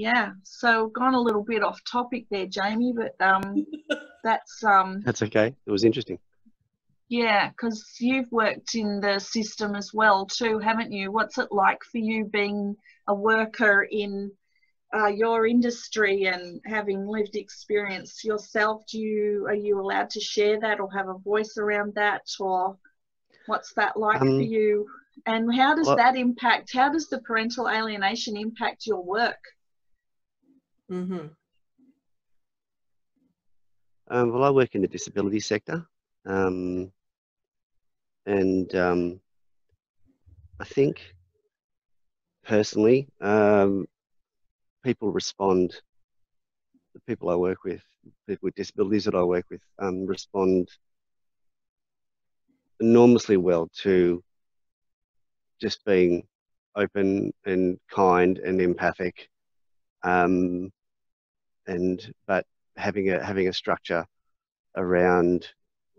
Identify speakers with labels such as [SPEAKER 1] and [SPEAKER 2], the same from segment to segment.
[SPEAKER 1] Yeah, so gone a little bit off topic there, Jamie, but that's
[SPEAKER 2] That's okay. It was interesting.
[SPEAKER 1] yeah, because you've worked in the system as well too, haven't you? What's it like for you being a worker in your industry and having lived experience yourself? Are you allowed to share that or have a voice around that, or what's that like for you? And how does that impact? How does the parental alienation impact your work?
[SPEAKER 2] Well, I work in the disability sector, and I think personally, people respond. The people I work with, people with disabilities that I work with, respond enormously well to just being open and kind and empathic, but having a structure around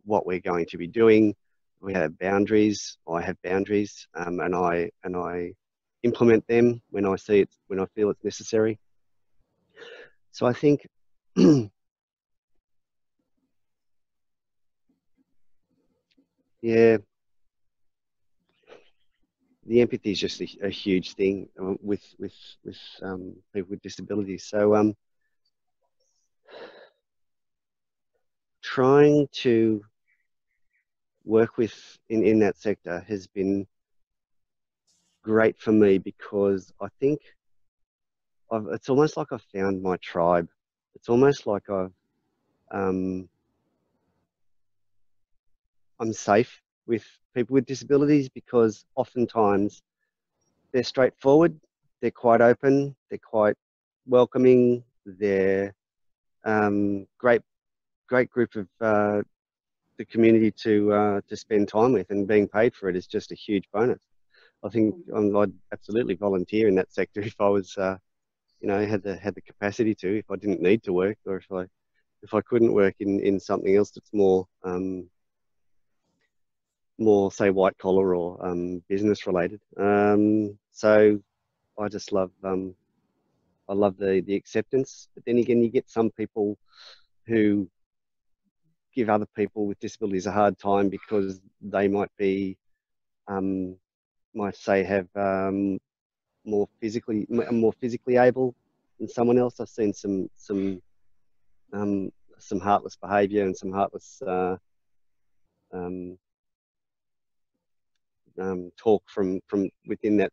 [SPEAKER 2] what we're going to be doing. We have boundaries. I have boundaries, and I implement them when I feel it's necessary. So I think yeah, the empathy is just a huge thing with people with disabilities. So trying to work with in that sector has been great for me, because I think it's almost like I've found my tribe. It's almost like I'm safe with people with disabilities, because oftentimes they're straightforward, they're quite open, they're quite welcoming, they're great group of the community to spend time with, and being paid for it is just a huge bonus. I think I'd absolutely volunteer in that sector if I was, had the capacity to. If I didn't need to work, or if I couldn't work in something else that's more say white collar or business related. So I just love I love the acceptance. But then again, you get some people who give other people with disabilities a hard time because they might be might say have more physically able than someone else. I've seen some heartless behaviour and some heartless talk from within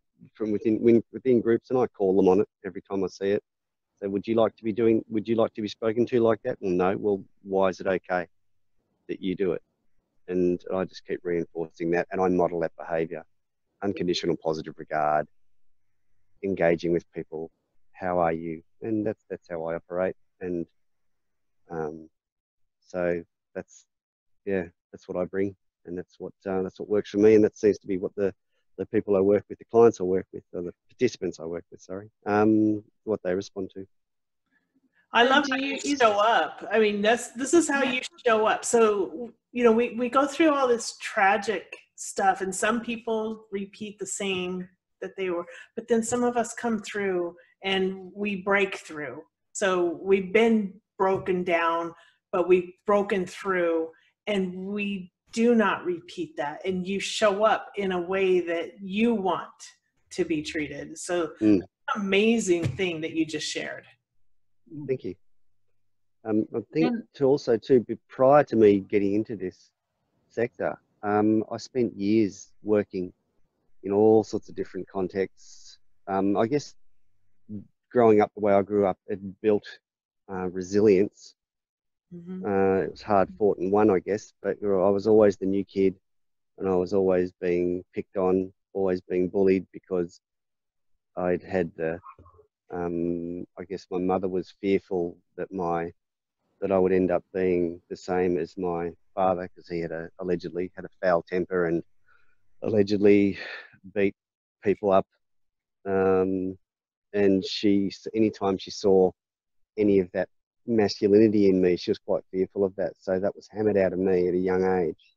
[SPEAKER 2] groups, and I call them on it every time I see it. So would you like to be spoken to like that? Well, no. Well, why is it okay that you do it? And I just keep reinforcing that, and I model that behaviour: unconditional positive regard, engaging with people. How are you? And that's how I operate. And so that's what I bring, and that's what works for me, and that seems to be what the people I work with, the clients I work with, or the participants I work with, what they respond to.
[SPEAKER 3] I love how you show up. I mean, this is how you show up. So, we go through all this tragic stuff, and some people repeat the same that they were, but then some of us come through and we break through. So we've been broken down, but we've broken through, and we do not repeat that. And you show up in a way that you want to be treated. So amazing thing that you just shared.
[SPEAKER 2] Thank you. I think prior to me getting into this sector, I spent years working in all sorts of different contexts. I guess growing up the way I grew up, it built resilience. It was hard fought and won, I guess, but I was always the new kid, and I was always being picked on, always being bullied, because I'd had I guess my mother was fearful that I would end up being the same as my father, because he allegedly had a foul temper and allegedly beat people up. And anytime she saw any of that masculinity in me, she was quite fearful of that. So that was hammered out of me at a young age,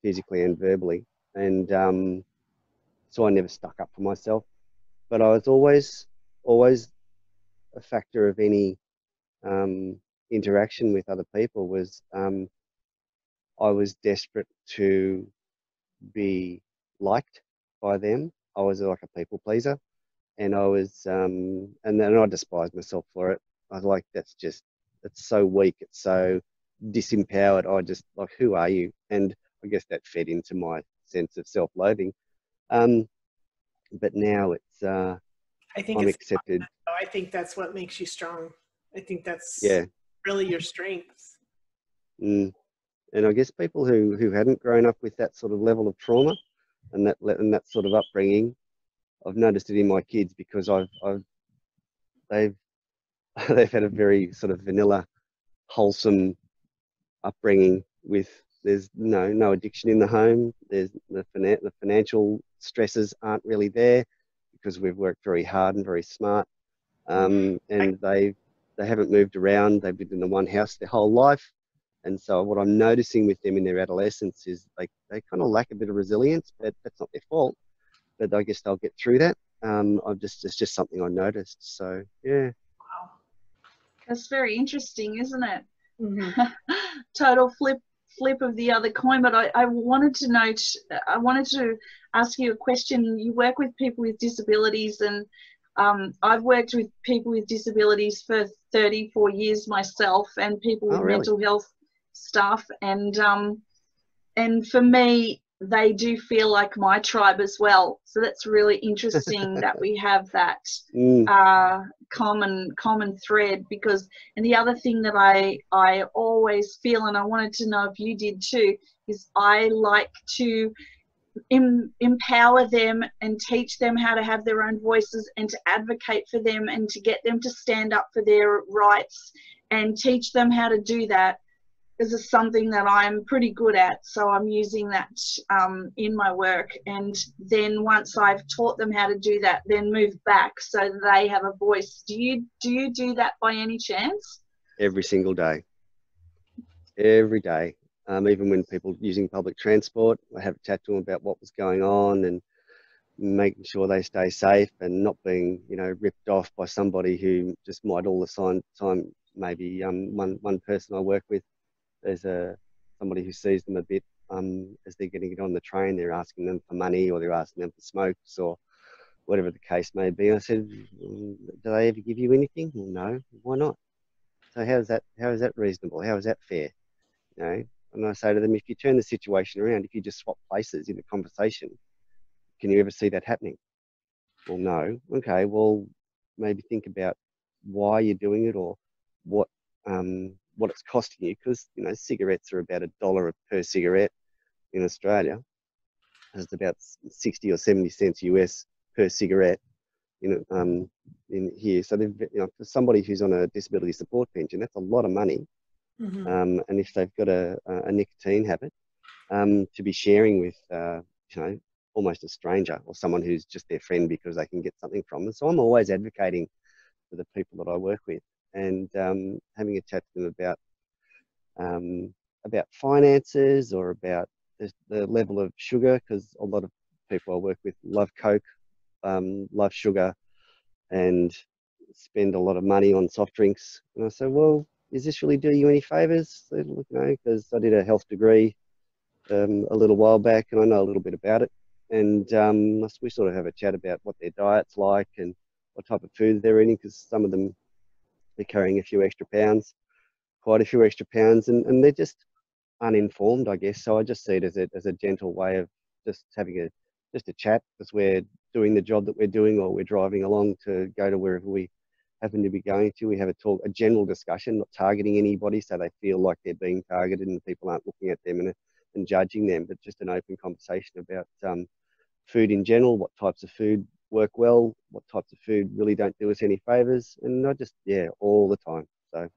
[SPEAKER 2] physically and verbally. And so I never stuck up for myself. But I was always always a factor of any interaction with other people was I was desperate to be liked by them. I was like a people pleaser, and I was, and then I despised myself for it. I was like, it's so weak. It's so disempowered. I just like, who are you? And I guess that fed into my sense of self-loathing. But now it's,
[SPEAKER 3] I think
[SPEAKER 2] I'm
[SPEAKER 3] it's
[SPEAKER 2] accepted.
[SPEAKER 3] I think that's what makes you strong. I think that's
[SPEAKER 2] Yeah.
[SPEAKER 3] really your strength.
[SPEAKER 2] And I guess people who hadn't grown up with that sort of level of trauma and that sort of upbringing, I've noticed it in my kids, because they've they've had a very sort of vanilla, wholesome upbringing with, there's no addiction in the home. There's the financial stresses aren't really there because we've worked very hard and very smart. And they haven't moved around. They've lived in the one house their whole life. And so what I'm noticing with them in their adolescence is they kind of lack a bit of resilience, but that's not their fault. But I guess they'll get through that. It's just something I noticed. So yeah.
[SPEAKER 1] Wow. That's very interesting, isn't it?
[SPEAKER 3] Mm-hmm.
[SPEAKER 1] Total flip of the other coin. But I wanted to ask you a question. You work with people with disabilities, and I've worked with people with disabilities for 34 years myself, and people with mental health stuff, and for me, they do feel like my tribe as well. So that's really interesting that we have that common thread. Because, and the other thing that I always feel, and I wanted to know if you did too, is I like to empower them and teach them how to have their own voices, and to advocate for them, and to get them to stand up for their rights, and teach them how to do that. This is something that I'm pretty good at, so I'm using that in my work. And then once I've taught them how to do that, then move back so that they have a voice. Do you do that by any chance?
[SPEAKER 2] Every single day. Every day. Even when people using public transport, I have a chat to them about what was going on and making sure they stay safe and not being, ripped off by somebody who just might all the time. Maybe one person I work with, there's somebody who sees them a bit as they're getting it on the train. They're asking them for money, or they're asking them for smokes, or whatever the case may be. I said, do they ever give you anything? Well, no. Why not? So how is that reasonable? How is that fair? And I say to them, if you turn the situation around, if you just swap places in the conversation, can you ever see that happening? Well, no. Okay, well, maybe think about why you're doing it, or what it's costing you, because cigarettes are about $1 per cigarette in Australia. It's about 60 or 70 cents US per cigarette in here. So for somebody who's on a disability support pension, that's a lot of money.
[SPEAKER 3] Mm-hmm.
[SPEAKER 2] And if they've got a nicotine habit, to be sharing with almost a stranger, or someone who's just their friend because they can get something from them. So I'm always advocating for the people that I work with, and having a chat to them about finances, or about the level of sugar, because a lot of people I work with love Coke, love sugar, and spend a lot of money on soft drinks. And I say, well, is this really doing you any favors? Because I did a health degree a little while back, and I know a little bit about it. And we sort of have a chat about what their diet's like and what type of food they're eating, because some of them, they're carrying quite a few extra pounds, and they're just uninformed, I guess. So I just see it as a gentle way of just having a chat as we're doing the job that we're doing, or we're driving along to go to wherever we happen to be going to. We have a general discussion, not targeting anybody, so they feel like they're being targeted and people aren't looking at them and judging them, but just an open conversation about food in general, what types of food work well, what types of food really don't do us any favors, and I just, all the time. So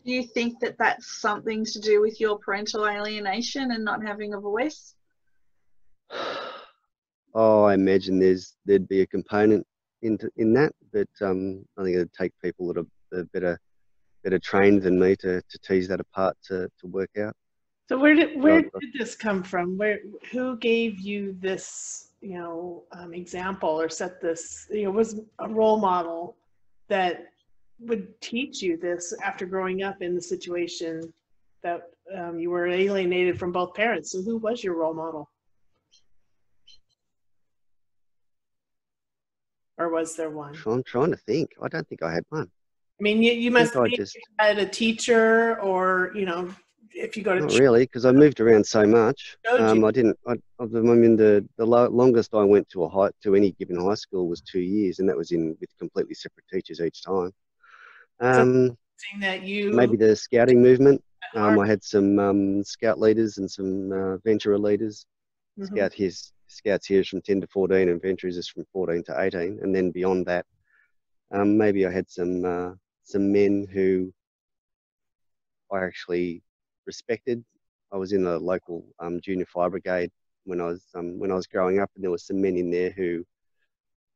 [SPEAKER 1] do you think that that's something to do with your parental alienation and not having a voice?
[SPEAKER 2] Oh, I imagine there'd be a component in that, but I think it'd take people that are better trained than me to tease that apart to work out.
[SPEAKER 3] So where did this come from? Who gave you this, example, or set this, was a role model that would teach you this after growing up in the situation that you were alienated from both parents? So who was your role model? Or was there one?
[SPEAKER 2] I'm trying to think. I don't think I had one.
[SPEAKER 3] I mean, you must have had a teacher, or, if you go to
[SPEAKER 2] not really, because I moved around so much.
[SPEAKER 3] I
[SPEAKER 2] mean, the longest I went to any given high school was 2 years, and that was with completely separate teachers each time.
[SPEAKER 3] That you
[SPEAKER 2] maybe the scouting movement. I had some scout leaders and some venturer leaders. Mm-hmm. Scouts here is from 10 to 14, and venturers is from 14 to 18, and then beyond that, maybe I had some men who I actually respected. I was in a local junior fire brigade when I was growing up, and there were some men in there who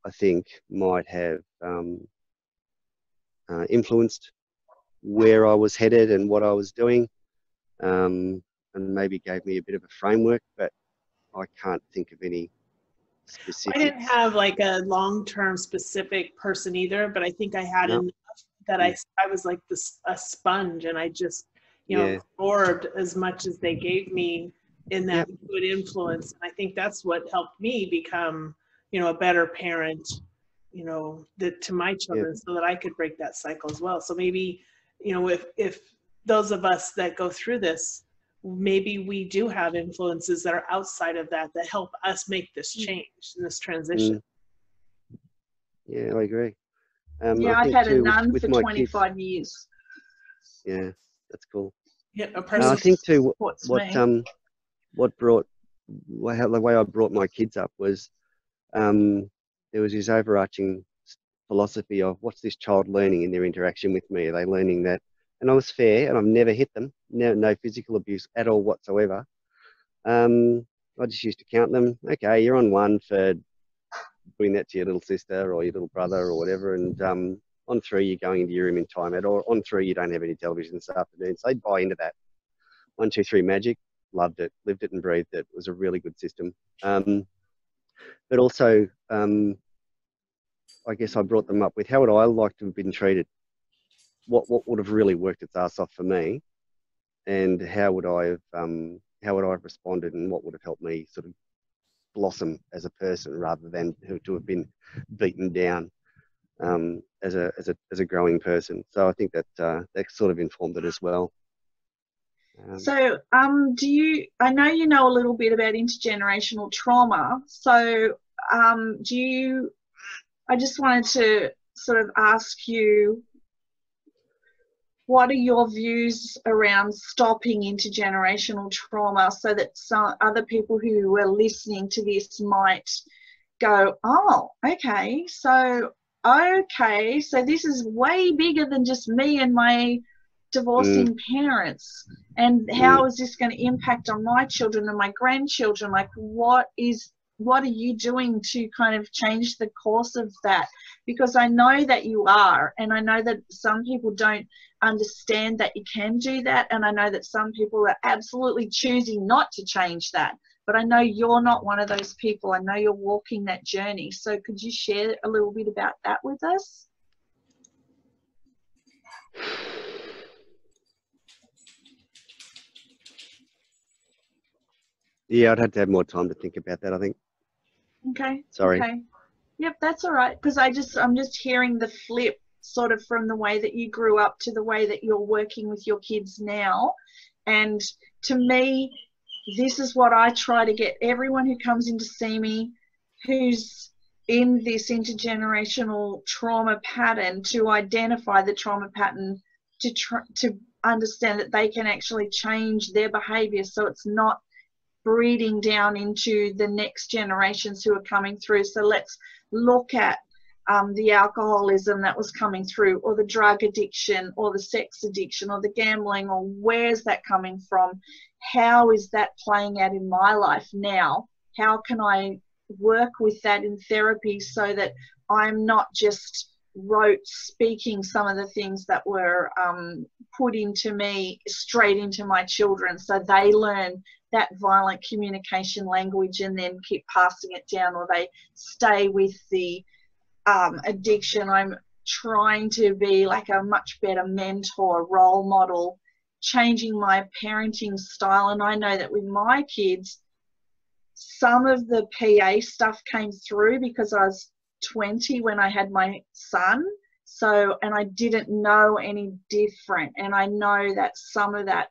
[SPEAKER 2] I think might have influenced where I was headed and what I was doing, and maybe gave me a bit of a framework, but I can't think of any specific.
[SPEAKER 3] I didn't have like a long-term specific person either, but I think I had enough that I was like a sponge, and I just absorbed as much as they gave me in that good influence. And I think that's what helped me become, a better parent, to my children, so that I could break that cycle as well. So maybe, if those of us that go through this, maybe we do have influences that are outside of that help us make this change and this transition.
[SPEAKER 2] Yeah, I agree.
[SPEAKER 1] I've had a nun for 25 years.
[SPEAKER 2] Yeah, that's cool.
[SPEAKER 3] Yeah, a person.
[SPEAKER 2] I think too, the way I brought my kids up was, there was this overarching philosophy of, what's this child learning in their interaction with me? Are they learning that? And I was fair, and I've never hit them. No physical abuse at all whatsoever. I just used to count them. Okay, you're on 1 for doing that to your little sister or your little brother or whatever, and on 3 you're going into your room in timeout, or on 3 you don't have any television this afternoon. So they'd buy into that. 1, 2, 3 magic. Loved it, lived it and breathed it. It was a really good system. But also, I guess I brought them up with, how would I like to have been treated? What would have really worked its ass off for me, and how would I have responded, and what would have helped me sort of blossom as a person, rather than to have been beaten down as a growing person. So I think that sort of informed it as well.
[SPEAKER 1] So I know you know a little bit about intergenerational trauma. So I just wanted to sort of ask you, what are your views around stopping intergenerational trauma, so that some other people who are listening to this might go, oh, okay, so this is way bigger than just me and my divorcing parents, and how is this going to impact on my children and my grandchildren? Like, what are you doing to kind of change the course of that? Because I know that you are, and I know that some people don't understand that you can do that, and I know that some people are absolutely choosing not to change that, but I know you're not one of those people. I know you're walking that journey. So could you share a little bit about that with us?
[SPEAKER 2] Yeah, I'd have to have more time to think about that, I think.
[SPEAKER 1] Okay.
[SPEAKER 2] Sorry.
[SPEAKER 1] Okay. Yep, that's all right. Because I'm just hearing the flip, sort of from the way that you grew up to the way that you're working with your kids now. And to me, this is what I try to get everyone who comes in to see me, who's in this intergenerational trauma pattern, to identify the trauma pattern, to understand that they can actually change their behavior, so it's not breeding down into the next generations who are coming through. So let's look at the alcoholism that was coming through, or the drug addiction, or the sex addiction, or the gambling, or where's that coming from? How is that playing out in my life now? How can I work with that in therapy so that I'm not just wrote speaking some of the things that were put into me straight into my children, so they learn that violent communication language and then keep passing it down, or they stay with the addiction. I'm trying to be like a much better mentor, role model, changing my parenting style. And I know that with my kids, some of the PA stuff came through because I was 20 when I had my son, so, and I didn't know any different, and I know that some of that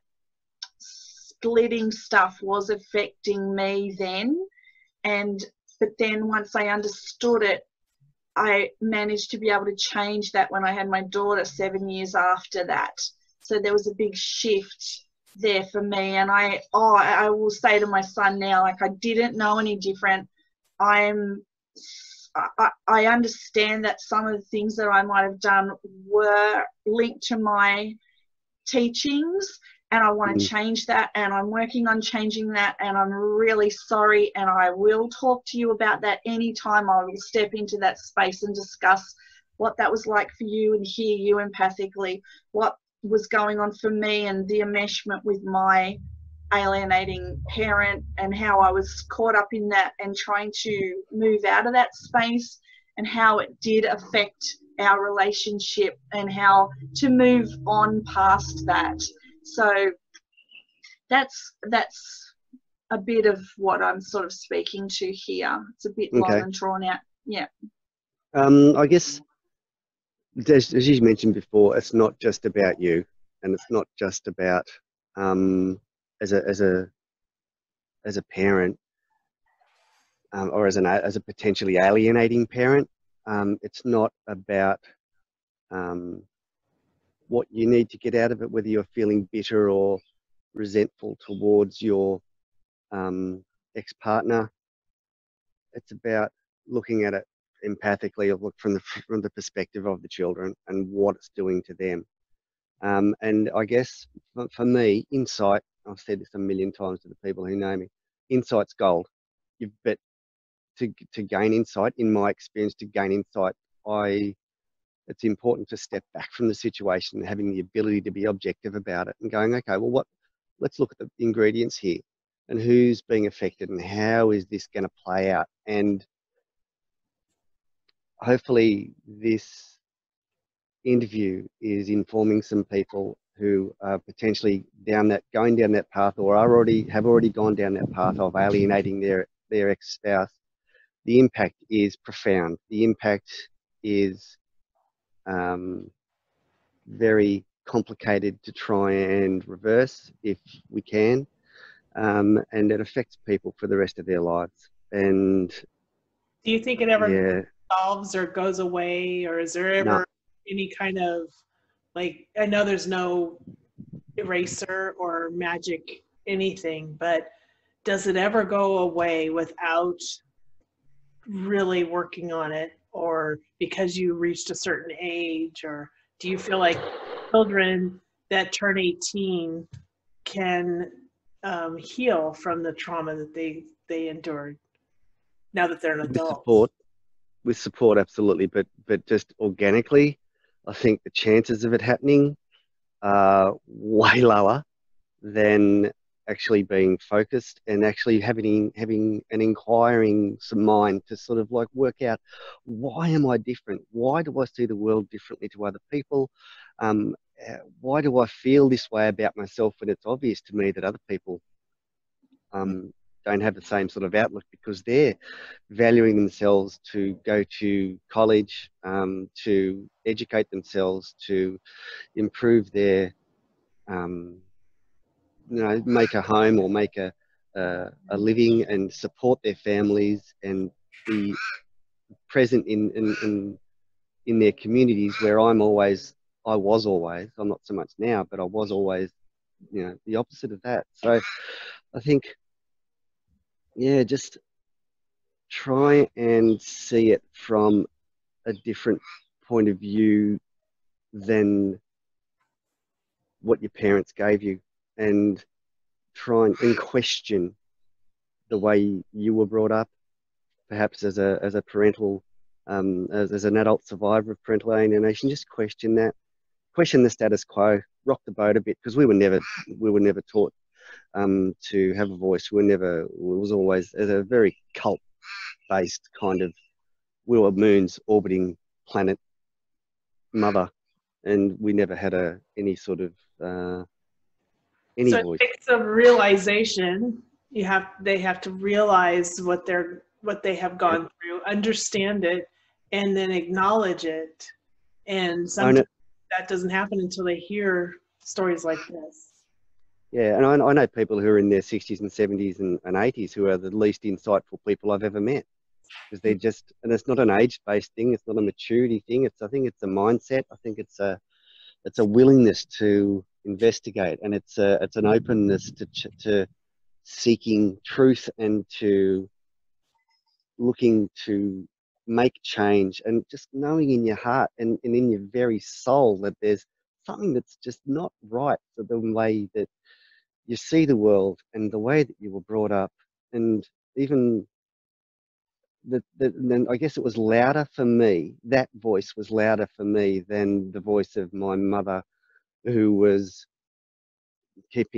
[SPEAKER 1] splitting stuff was affecting me then, but then once I understood it, I managed to be able to change that when I had my daughter 7 years after that. So there was a big shift there for me, and I will say to my son now, like, I didn't know any different. I understand that some of the things that I might have done were linked to my teachings, and I want to change that, and I'm working on changing that, and I'm really sorry, and I will talk to you about that anytime. I will step into that space and discuss what that was like for you and hear you empathically, what was going on for me and the enmeshment with my alienating parent, and how I was caught up in that and trying to move out of that space, and how it did affect our relationship and how to move on past that. So that's a bit of what I'm sort of speaking to here. It's a bit long and drawn out. Yeah.
[SPEAKER 2] I guess, as you mentioned before, it's not just about you, and it's not just about as a parent, or as a potentially alienating parent. It's not about what you need to get out of it, whether you're feeling bitter or resentful towards your ex-partner. It's about looking at it empathically, or look from the perspective of the children and what it's doing to them. And I guess for me, insight, I've said this a million times to the people who know me, insight's gold. But to gain insight, in my experience, it's important to step back from the situation, having the ability to be objective about it and going, okay, well, let's look at the ingredients here and who's being affected and how is this going to play out. And hopefully this interview is informing some people who are potentially going down that path, or have already gone down that path of alienating their ex-spouse. The impact is profound. The impact is very complicated to try and reverse if we can, and it affects people for the rest of their lives. And
[SPEAKER 3] do you think it ever solves or goes away, or is there ever any kind of, like, I know there's no eraser or magic anything, but does it ever go away without really working on it, or because you reached a certain age? Or do you feel like children that turn 18 can heal from the trauma that they endured now that they're an adult?
[SPEAKER 2] With support, absolutely, but just organically, I think the chances of it happening are way lower than actually being focused and actually having an inquiring mind to sort of like work out, why am I different? Why do I see the world differently to other people? Why do I feel this way about myself when it's obvious to me that other people don't have the same sort of outlook, because they're valuing themselves to go to college, to educate themselves, to improve their make a home or make a living and support their families and be present in their communities, where I was always, I'm not so much now, but I was always, the opposite of that. So I think, just try and see it from a different point of view than what your parents gave you, and try and question the way you were brought up, perhaps as a parental as an adult survivor of parental alienation, just question that, question the status quo, rock the boat a bit, because we were never taught to have a voice. It was always a very cult-based kind of we were moons orbiting planet mother, and we never had any sort of any
[SPEAKER 3] so
[SPEAKER 2] voice.
[SPEAKER 3] it takes a realization. They have to realize what they have gone through, understand it, and then acknowledge it. And sometimes that doesn't happen until they hear stories like this.
[SPEAKER 2] Yeah, and I know people who are in their 60s and 70s and 80s who are the least insightful people I've ever met, because they're just, and it's not an age-based thing, it's not a maturity thing. I think it's a mindset. I think it's a willingness to investigate, and it's an openness to seeking truth and to looking to make change, and just knowing in your heart and in your very soul that there's something that's just not right for the way that you see the world and the way that you were brought up. And even then I guess it was louder for me, that voice was louder for me than the voice of my mother, who was kept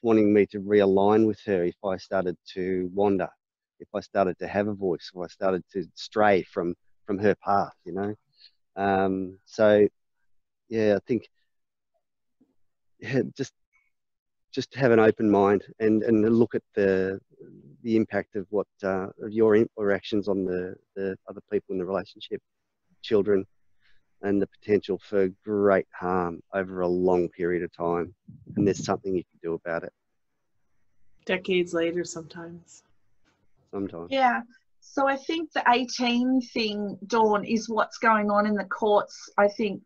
[SPEAKER 2] wanting me to realign with her if I started to wander, if I started to have a voice, or I started to stray from her path, you know. So yeah, I think just have an open mind and look at the impact of what of your interactions on the other people in the relationship, children, and the potential for great harm over a long period of time. And there's something you can do about it.
[SPEAKER 3] Decades later, sometimes.
[SPEAKER 1] Yeah. So I think the 18 thing, Dawn, is what's going on in the courts. I think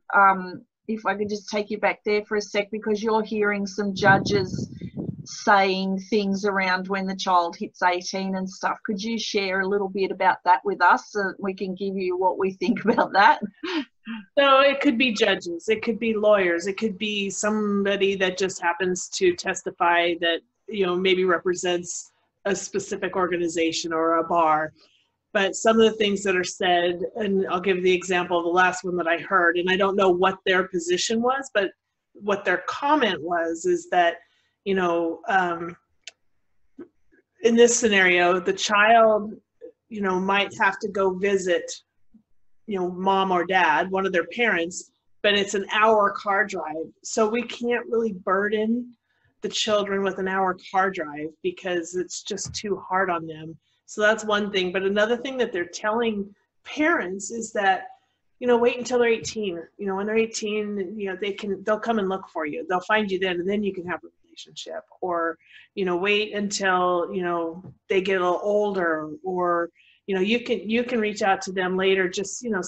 [SPEAKER 1] if I could just take you back there for a sec, because you're hearing some judges saying things around when the child hits 18 and stuff. Could you share a little bit about that with us so that we can give you what we think about that?
[SPEAKER 3] So it could be judges, it could be lawyers, it could be somebody that just happens to testify that, you know, maybe represents a specific organization or a bar. But some of the things that are said, and I'll give the example of the last one that I heard, and I don't know what their position was, but what their comment was is that, you know, in this scenario, the child, you know, might have to go visit, you know, mom or dad, one of their parents, but it's an hour car drive. So we can't really burden the children with an hour car drive because it's just too hard on them. So that's one thing. But another thing that they're telling parents is that, you know, wait until they're 18. You know, when they're 18, you know, they'll come and look for you. They'll find you then, and then you can have a relationship. Or, you know, wait until, you know, they get a little older, or, you know, you can reach out to them later. Just, you know,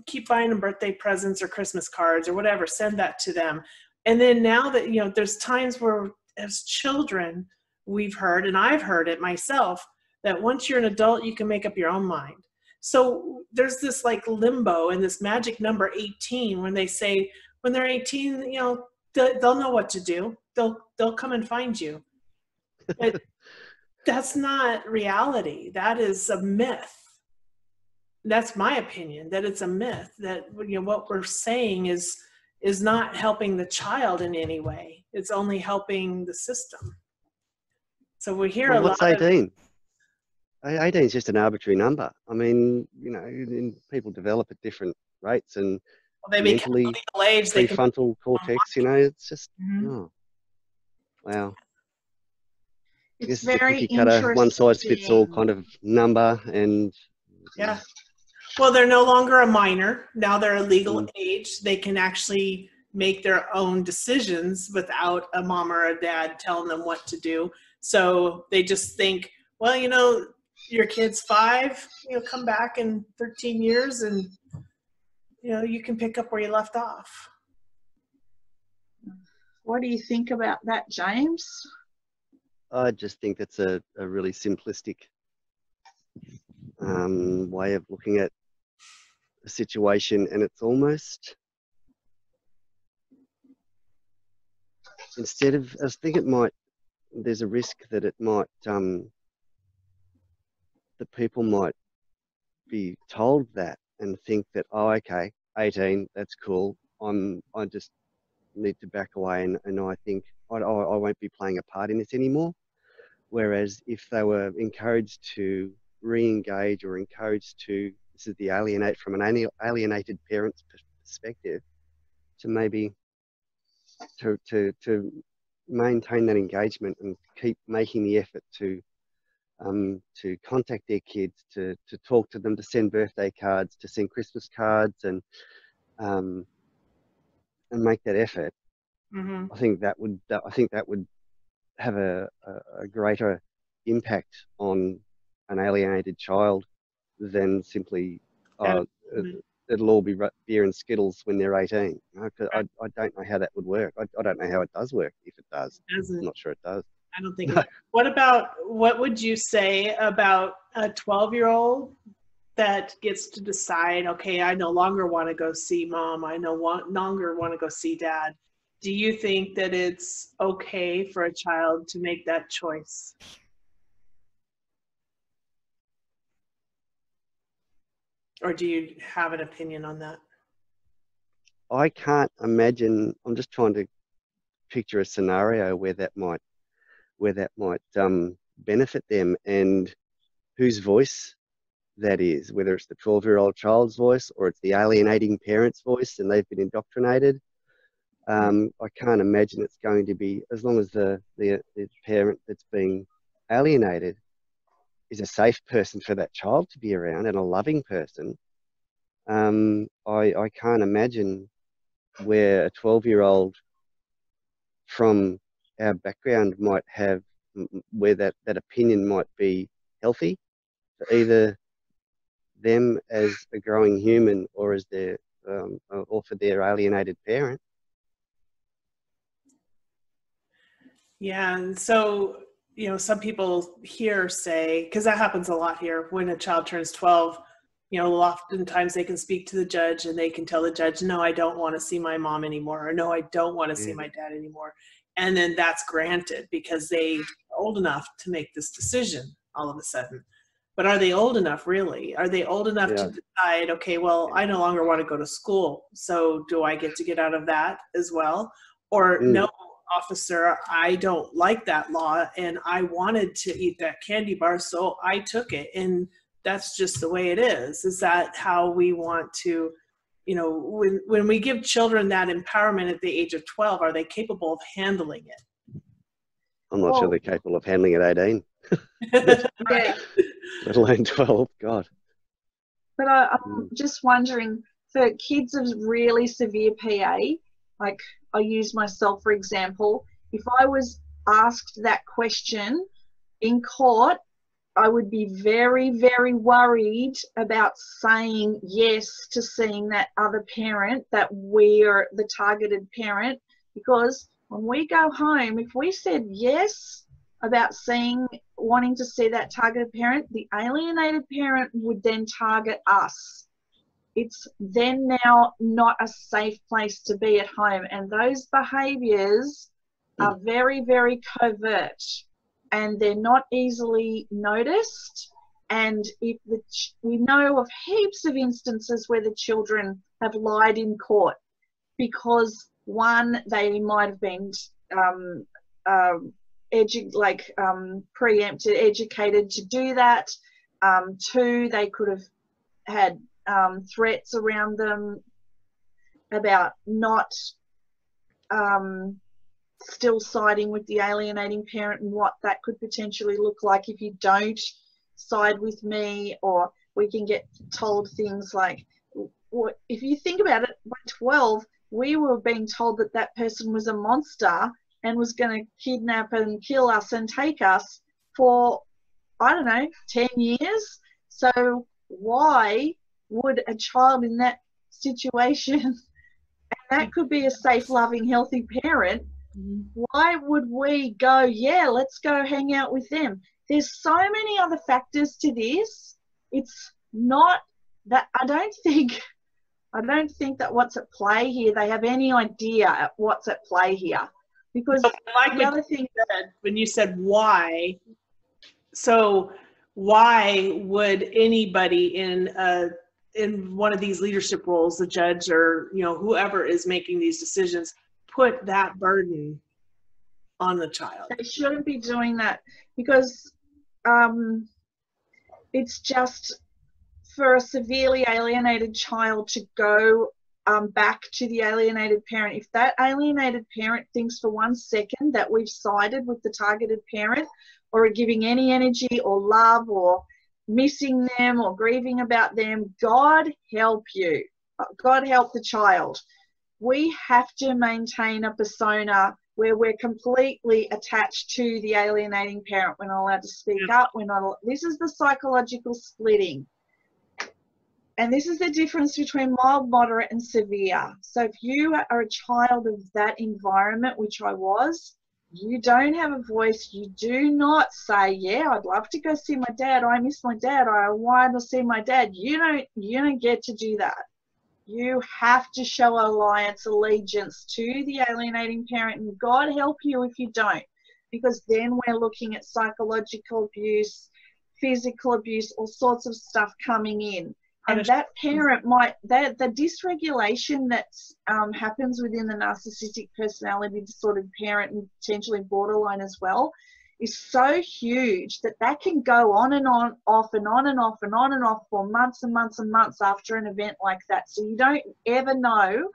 [SPEAKER 3] keep buying them birthday presents or Christmas cards or whatever. Send that to them. And then now that, you know, there's times where as children, we've heard, and I've heard it myself, that once you're an adult, you can make up your own mind. So there's this like limbo and this magic number 18 when they say, when they're 18, you know, they'll know what to do. They'll come and find you. But that's not reality. That is a myth. That's my opinion, that it's a myth, that, you know, what we're saying is not helping the child in any way. It's only helping the system. So we hear a lot.
[SPEAKER 2] What's 18? 18 is just an arbitrary number. I mean, you know, people develop at different rates, and
[SPEAKER 3] they
[SPEAKER 2] mentally,
[SPEAKER 3] legal age,
[SPEAKER 2] prefrontal cortex, you know, it's just, oh, wow.
[SPEAKER 1] It's
[SPEAKER 2] very
[SPEAKER 1] very
[SPEAKER 2] cookie cutter, one size fits all kind of number. And
[SPEAKER 3] yeah. Well, they're no longer a minor. Now they're a legal age. They can actually make their own decisions without a mom or a dad telling them what to do. So they just think, well, you know, your kid's 5, you know, come back in 13 years and, you know, you can pick up where you left off.
[SPEAKER 1] What do you think about that, James?
[SPEAKER 2] I just think that's a really simplistic way of looking at a situation, and it's almost, instead of, I think it might, there's a risk that it might, that people might be told that and think that, oh, okay, 18, that's cool. I just need to back away, and I think I won't be playing a part in this anymore. Whereas if they were encouraged to re-engage or encouraged to, this is the alienate from an alienated parent's perspective, to maybe to maintain that engagement and keep making the effort to contact their kids, to talk to them, to send birthday cards, to send Christmas cards, and make that effort.
[SPEAKER 3] Mm-hmm.
[SPEAKER 2] I think that would have a greater impact on an alienated child than simply it'll all be beer and Skittles when they're 18. I don't know how that would work. I don't know how it does work, if it does. I'm not sure it does.
[SPEAKER 3] I don't think. What would you say about a 12-year-old that gets to decide, okay, I no longer want to go see mom, I no longer want to go see dad? Do you think that it's okay for a child to make that choice? Or do you have an opinion on that?
[SPEAKER 2] I can't imagine. I'm just trying to picture a scenario where that might benefit them, and whose voice that is, whether it's the 12-year-old child's voice or it's the alienating parent's voice and they've been indoctrinated. I can't imagine it's going to be, as long as the parent that's being alienated is a safe person for that child to be around and a loving person. I can't imagine where a 12-year-old from our background might have, where that opinion might be healthy for either them as a growing human or as their or for their alienated parent.
[SPEAKER 3] Yeah, and so, you know, some people here say, because that happens a lot here, when a child turns 12, you know, oftentimes they can speak to the judge and they can tell the judge, no, I don't want to see my mom anymore, or no, I don't want to see my dad anymore. And then that's granted because they are old enough to make this decision all of a sudden. But are they old enough, really? Are they old enough to decide, okay, well, I no longer want to go to school, so do I get to get out of that as well? Or no, officer, I don't like that law and I wanted to eat that candy bar, so I took it, and that's just the way it is. Is that how we want to, you know, when we give children that empowerment at the age of 12, are they capable of handling it?
[SPEAKER 2] I'm not sure they're capable of handling at 18.
[SPEAKER 1] Yeah.
[SPEAKER 2] Let alone 12, God.
[SPEAKER 1] But I'm just wondering, for kids of really severe PA, like I use myself for example, if I was asked that question in court, I would be very, very worried about saying yes to seeing that other parent, that we're the targeted parent, because when we go home, if we said yes about wanting to see that targeted parent, the alienated parent would then target us. It's then now not a safe place to be at home, and those behaviours are very, very covert, and they're not easily noticed. And if we know of heaps of instances where the children have lied in court because, one, they might have been preempted, educated to do that. Two, they could have had threats around them about not still siding with the alienating parent, and what that could potentially look like if you don't side with me. Or we can get told things like, if you think about it, by 12, we were being told that that person was a monster and was going to kidnap and kill us and take us for, I don't know, 10 years. So why would a child in that situation, and that could be a safe, loving, healthy parent, why would we go, yeah, let's go hang out with them? There's so many other factors to this. It's not that, I don't think that what's at play here, they have any idea at what's at play here. Because
[SPEAKER 3] like the other thing that when you said why, so why would anybody in one of these leadership roles, the judge or, you know, whoever is making these decisions, put that burden on the child?
[SPEAKER 1] They shouldn't be doing that, because it's just for a severely alienated child to go back to the alienated parent. If that alienated parent thinks for 1 second that we've sided with the targeted parent, or are giving any energy or love or missing them or grieving about them, God help you. God help the child. We have to maintain a persona where we're completely attached to the alienating parent. We're not allowed to speak up. We're not. This is the psychological splitting. And this is the difference between mild, moderate, and severe. So if you are a child of that environment, which I was, you don't have a voice. You do not say, yeah, I'd love to go see my dad. I miss my dad. I want to see my dad. You don't get to do that. You have to show alliance, allegiance to the alienating parent, and God help you if you don't, because then we're looking at psychological abuse, physical abuse, all sorts of stuff coming in. And that parent might, the dysregulation that happens within the narcissistic personality disordered parent, and potentially borderline as well, is so huge that can go on and on, off and on and off and on and off for months and months and months after an event like that. So you don't ever know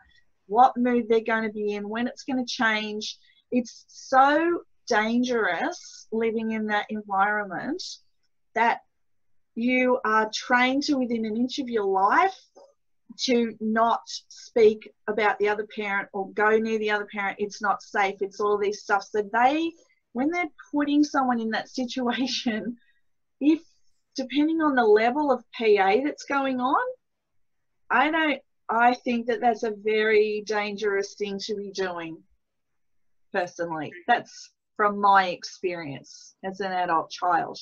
[SPEAKER 1] what mood they're going to be in, when it's going to change. It's so dangerous living in that environment that you are trained to, within an inch of your life, to not speak about the other parent or go near the other parent. It's not safe. It's all this stuff. So when they're putting someone in that situation, if depending on the level of PA that's going on, I think that that's a very dangerous thing to be doing, personally. That's from my experience as an adult child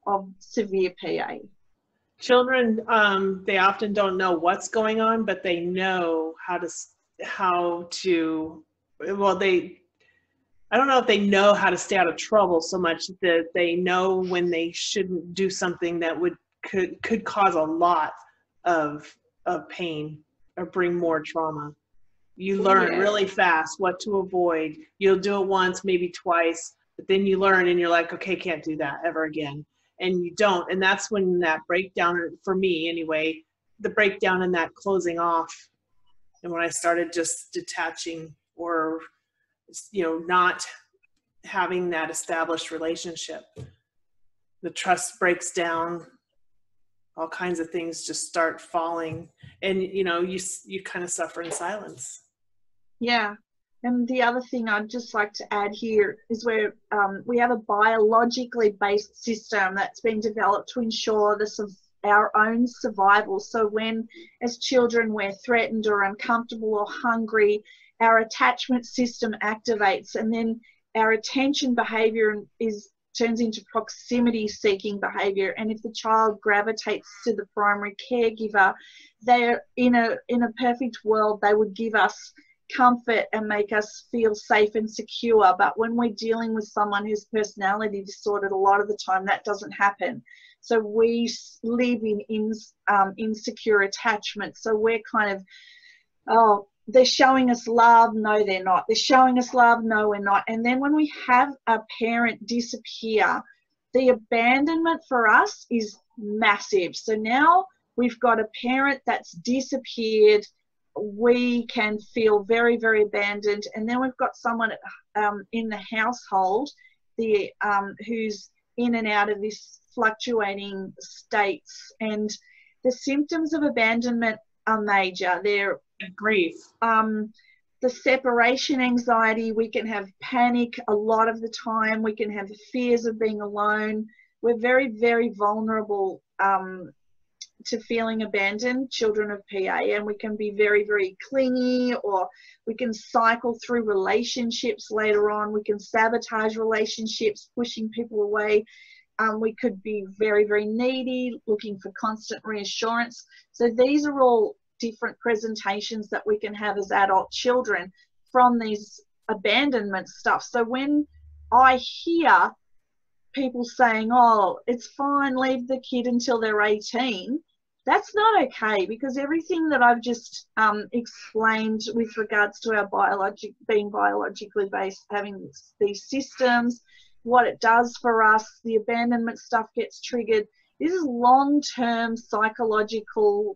[SPEAKER 1] of severe PA.
[SPEAKER 3] Children, they often don't know what's going on, but they know how to, well, I don't know if they know how to stay out of trouble so much that they know when they shouldn't do something that could cause a lot of pain or bring more trauma. You learn really fast what to avoid. You'll do it once, maybe twice, but then you learn and you're like, okay, can't do that ever again. And you don't. And that's when that breakdown, for me anyway, the breakdown and that closing off. And when I started just detaching, or, you know, not having that established relationship, the trust breaks down, all kinds of things just start falling, and, you know, you kind of suffer in silence. Yeah.
[SPEAKER 1] And the other thing I'd just like to add here is where we have a biologically based system that's been developed to ensure our own survival. So when, as children, we're threatened or uncomfortable or hungry, our attachment system activates, and then our attention behavior turns into proximity seeking behavior. And if the child gravitates to the primary caregiver, they're in a perfect world, they would give us comfort and make us feel safe and secure. But when we're dealing with someone who's personality disordered, a lot of the time that doesn't happen. So we live in insecure attachment. So we're kind of, oh, they're showing us love, no they're not. They're showing us love, no we're not. And then when we have a parent disappear, the abandonment for us is massive. So now we've got a parent that's disappeared. We can feel very, very abandoned. And then we've got someone in the household who's in and out of this fluctuating states. And the symptoms of abandonment are major. They're
[SPEAKER 3] grief.
[SPEAKER 1] The separation anxiety, we can have panic a lot of the time. We can have fears of being alone. We're very, very vulnerable to feeling abandoned, children of PA, and we can be very, very clingy, or we can cycle through relationships later on. We can sabotage relationships, pushing people away. We could be very, very needy, looking for constant reassurance. So these are all different presentations that we can have as adult children from these abandonment stuff. So when I hear people saying, oh, it's fine, leave the kid until they're 18. That's not okay, because everything that I've just explained with regards to our being biologically based, having these systems, what it does for us, the abandonment stuff gets triggered. This is long-term psychological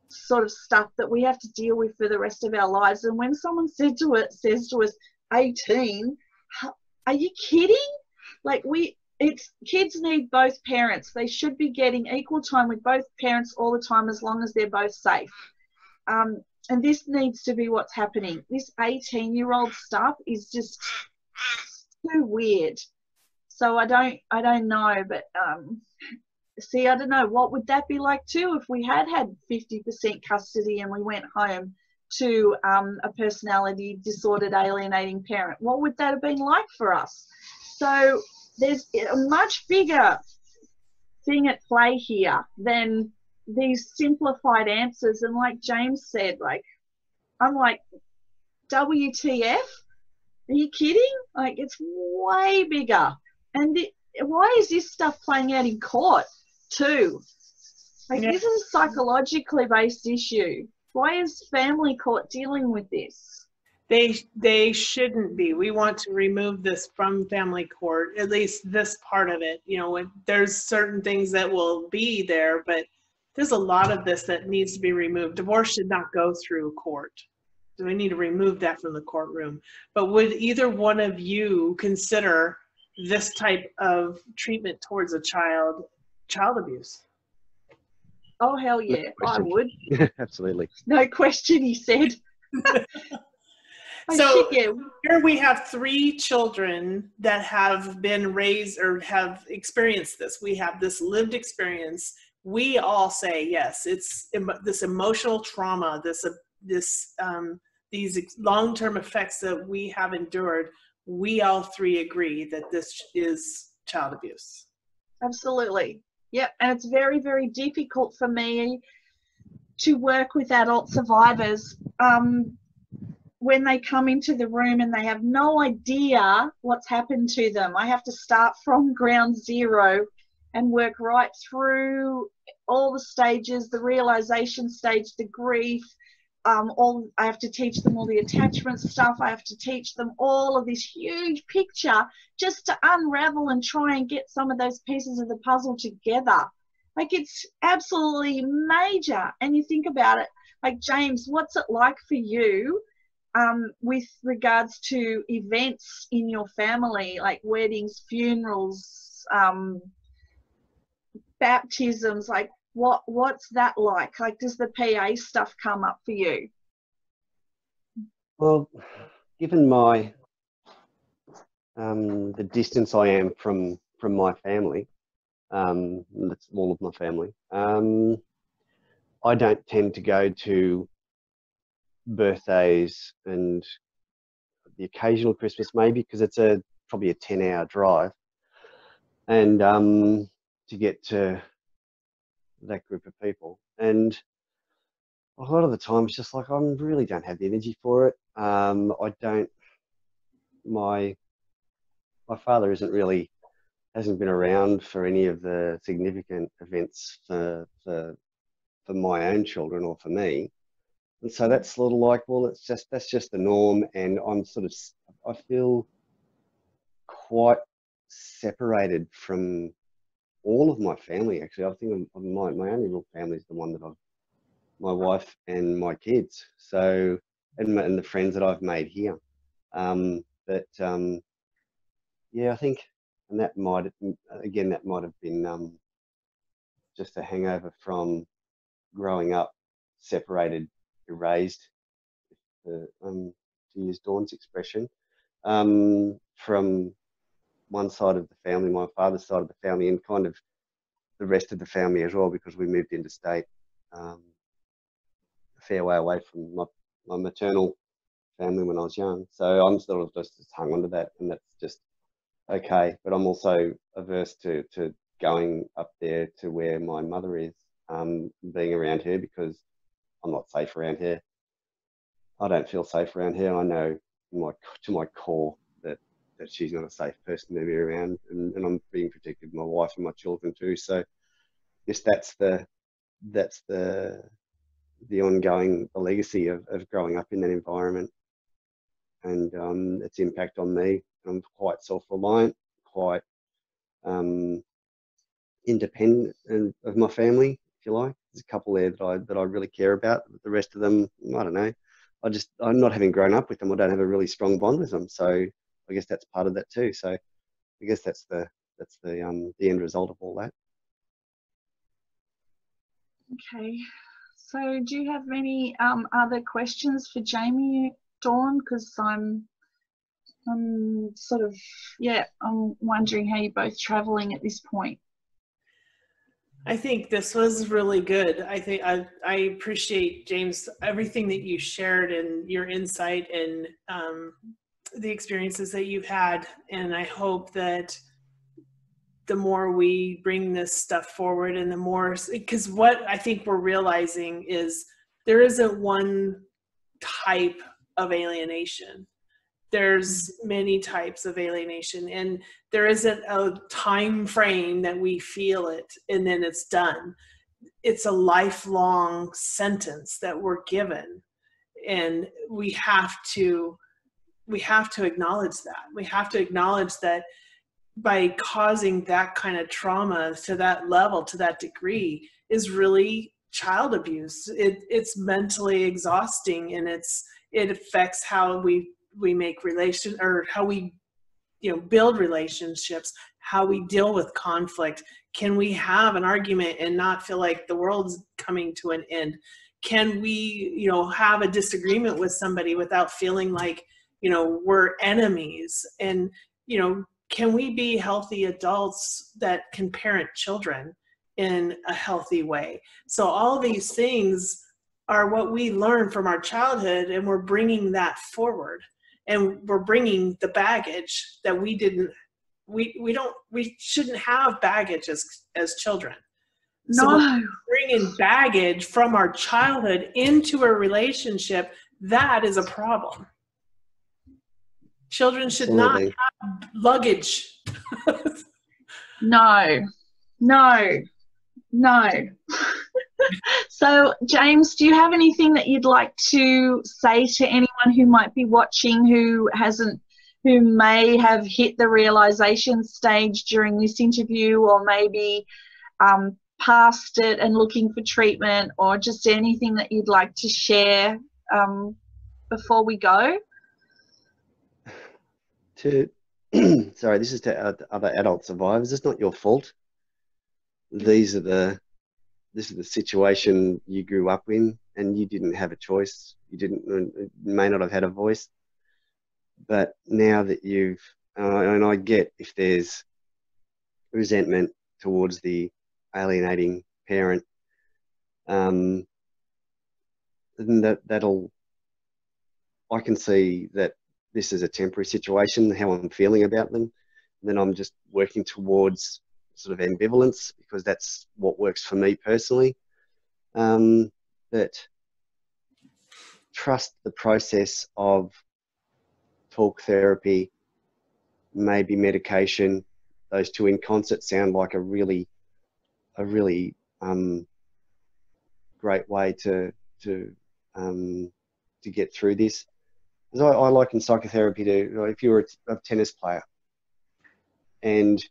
[SPEAKER 1] sort of stuff that we have to deal with for the rest of our lives. And when someone says to us 18, are you kidding? Like, kids need both parents. They should be getting equal time with both parents all the time, as long as they're both safe. And this needs to be what's happening. This 18-year-old stuff is just too weird. So I don't know, but see, I don't know, what would that be like too if we had 50% custody and we went home to a personality disordered alienating parent? What would that have been like for us? So there's a much bigger thing at play here than these simplified answers. And like James said, like, I'm like, WTF? Are you kidding? Like, it's way bigger. And why is this stuff playing out in court too? Like, this is a psychologically based issue. Why is family court dealing with this?
[SPEAKER 3] They shouldn't be. We want to remove this from family court, at least this part of it. You know, there's certain things that will be there, but there's a lot of this that needs to be removed. Divorce should not go through court. So we need to remove that from the courtroom. But would either one of you consider this type of treatment towards a child abuse?
[SPEAKER 1] Oh, hell yeah, I would.
[SPEAKER 2] Absolutely.
[SPEAKER 1] No question, he said.
[SPEAKER 3] So here we have 3 children that have been raised or have experienced this. We have this lived experience. We all say, yes, it's this emotional trauma, these long-term effects that we have endured. We all 3 agree that this is child abuse. Absolutely.
[SPEAKER 1] Yep, and it's very, very difficult for me to work with adult survivors when they come into the room and they have no idea what's happened to them. I have to start from ground zero and work right through all the stages, the realization stage, the grief. I have to teach them all the attachment stuff. I have to teach them all of this huge picture just to unravel and try and get some of those pieces of the puzzle together. Like, it's absolutely major. And you think about it, like, James, what's it like for you with regards to events in your family, like weddings, funerals, baptisms? Like, what's that like? Like, does the PA stuff come up for you?
[SPEAKER 2] Well, given my the distance I am from my family, that's all of my family, I don't tend to go to birthdays and the occasional Christmas, maybe, because it's probably a 10-hour drive, and to get to that group of people. And a lot of the time it's just like, I really don't have the energy for it. My father hasn't been around for any of the significant events for my own children or for me. And so that's a little like, well, that's just the norm. And I feel quite separated from all of my family, actually. I think my only real family is the one that my wife and my kids. So, and the friends that I've made here. Yeah, I think, and that might have been just a hangover from growing up separated, erased, to use Dawn's expression, from one side of the family, my father's side of the family, and kind of the rest of the family as well, because we moved interstate a fair way away from my maternal family when I was young. So I'm sort of just hung onto that, and that's just okay. But I'm also averse to going up there to where my mother is, being around her, because I'm not safe around her. I don't feel safe around her. I know to my core that that she's not a safe person to be around, and I'm being protective of my wife and my children too. So I guess that's the ongoing legacy of growing up in that environment, and its impact on me. I'm quite self-reliant, quite independent of my family, if you like. There's a couple there that I really care about. But the rest of them, I don't know. I'm not having grown up with them. I don't have a really strong bond with them. So I guess that's part of that too. So I guess that's the end result of all that.
[SPEAKER 1] Okay. So do you have any other questions for Jamie, Dawn? Because I'm sort of, yeah, I'm wondering how you're both traveling at this point.
[SPEAKER 3] I think this was really good. I think I appreciate, James, everything that you shared and your insight and the experiences that you've had. And I hope that the more we bring this stuff forward and the more, because what I think we're realizing is there isn't one type of alienation. There's many types of alienation, and there isn't a time frame that we feel it and then it's done. It's a lifelong sentence that we're given, and we have to acknowledge that. We have to acknowledge that by causing that kind of trauma to that level, to that degree, is really child abuse. It's mentally exhausting, and it affects how we make relations, or how we build relationships, how we deal with conflict. Can we have an argument and not feel like the world's coming to an end? Can we have a disagreement with somebody without feeling like we're enemies? And can we be healthy adults that can parent children in a healthy way? So all these things are what we learned from our childhood, and we're bringing that forward. And we're bringing the baggage that we shouldn't have baggage as children.
[SPEAKER 1] No.
[SPEAKER 3] So we're bringing baggage from our childhood into a relationship. That is a problem. Children should not have luggage.
[SPEAKER 1] No. So, James, do you have anything that you'd like to say to anyone who might be watching who may have hit the realization stage during this interview, or maybe past it and looking for treatment, or just anything that you'd like to share before we go?
[SPEAKER 2] Sorry, this is to other adult survivors. It's not your fault. This is the situation you grew up in, and you didn't have a choice. You may not have had a voice. But now that and I get if there's resentment towards the alienating parent, then I can see that this is a temporary situation, how I'm feeling about them. And then I'm just working towards sort of ambivalence, because that's what works for me personally. But trust the process of talk therapy, maybe medication. Those two in concert sound like a really great way to get through this. Because I liken psychotherapy to, if you're a tennis player and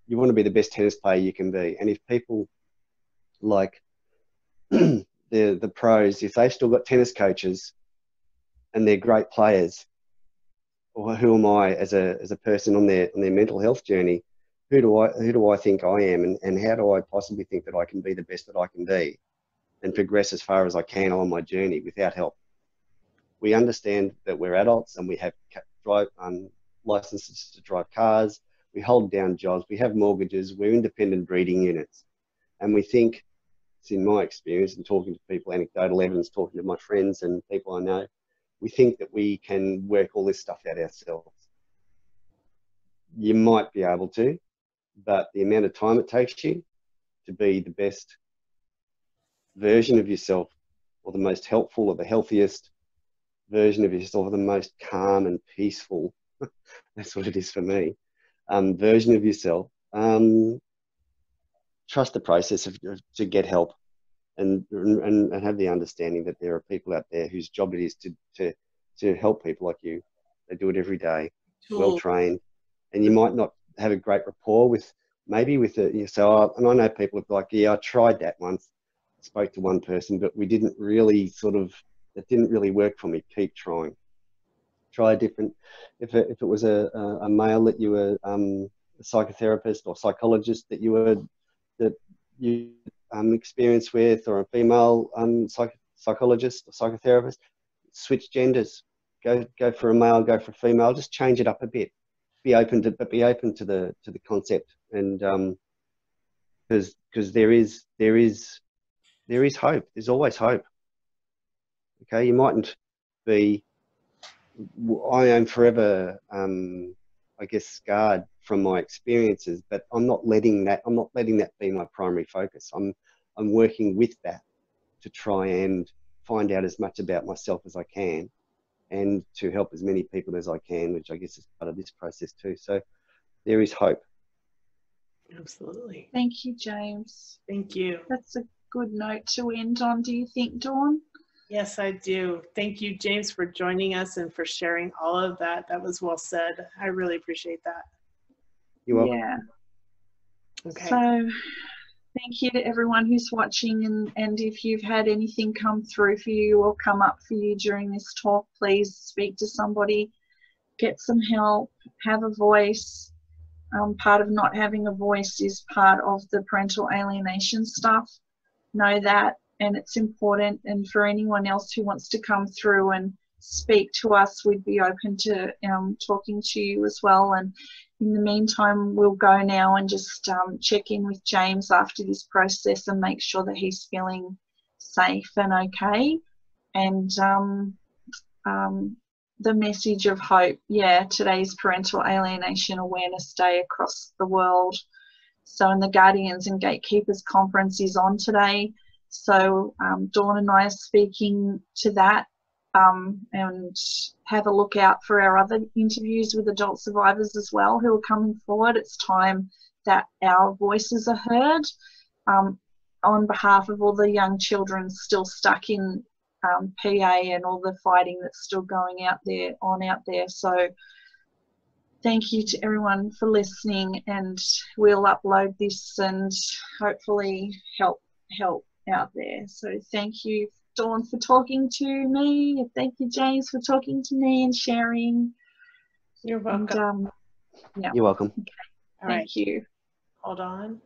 [SPEAKER 2] you want to be the best tennis player you can be, and if people like the pros, if they've still got tennis coaches and they're great players, or who am I as a person on their mental health journey? Who do I think I am, and how do I possibly think that I can be the best that I can be and progress as far as I can on my journey without help? We understand that we're adults and we have licenses to drive cars, we hold down jobs, we have mortgages, we're independent breeding units. And we think, it's in my experience and talking to people, anecdotal evidence, talking to my friends and people I know, we think that we can work all this stuff out ourselves. You might be able to, but the amount of time it takes you to be the best version of yourself, or the most helpful or the healthiest version of yourself, or the most calm and peaceful That's what it is for me. Version of yourself. Trust the process to get help, and have the understanding that there are people out there whose job it is to help people like you. They do it every day, well trained, and you might not have a great rapport with so. And I know people are like, yeah, I tried that once, spoke to one person, but we didn't really it didn't really work for me. Keep trying. Try a different. If it was a male that you were a psychotherapist or psychologist that you experience with, or a female psychologist or psychotherapist, switch genders. Go for a male, go for a female. Just change it up a bit. Be open to the concept, and because there is hope. There's always hope. Okay, you mightn't be. I am forever, I guess, scarred from my experiences, but I'm not letting that be my primary focus. I'm working with that to try and find out as much about myself as I can, and to help as many people as I can, which I guess is part of this process too. So there is hope.
[SPEAKER 3] Absolutely.
[SPEAKER 1] Thank you, James.
[SPEAKER 3] Thank you.
[SPEAKER 1] That's a good note to end on, do you think, Dawn?
[SPEAKER 3] Yes, I do. Thank you, James, for joining us and for sharing all of that. That was well said. I really appreciate that.
[SPEAKER 2] You're welcome.
[SPEAKER 1] Yeah.
[SPEAKER 3] Okay.
[SPEAKER 1] So thank you to everyone who's watching, and if you've had anything come through for you or come up for you during this talk, please speak to somebody, get some help, have a voice. Part of not having a voice is part of the parental alienation stuff. Know that. And it's important, and for anyone else who wants to come through and speak to us, we'd be open to talking to you as well. And in the meantime, we'll go now and just check in with James after this process and make sure that he's feeling safe and okay. And the message of hope, today's Parental Alienation Awareness Day across the world. So, and the Guardians and Gatekeepers Conference is on today. So Dawn and I are speaking to that, and have a look out for our other interviews with adult survivors as well who are coming forward. It's time that our voices are heard on behalf of all the young children still stuck in PA and all the fighting that's still going out there. So thank you to everyone for listening, and we'll upload this and hopefully help out there. So thank you, Dawn, for talking to me. Thank you, James, for talking to me and sharing.
[SPEAKER 3] You're welcome.
[SPEAKER 1] And,
[SPEAKER 2] You're welcome.
[SPEAKER 1] Okay. Thank you.
[SPEAKER 3] Hold on.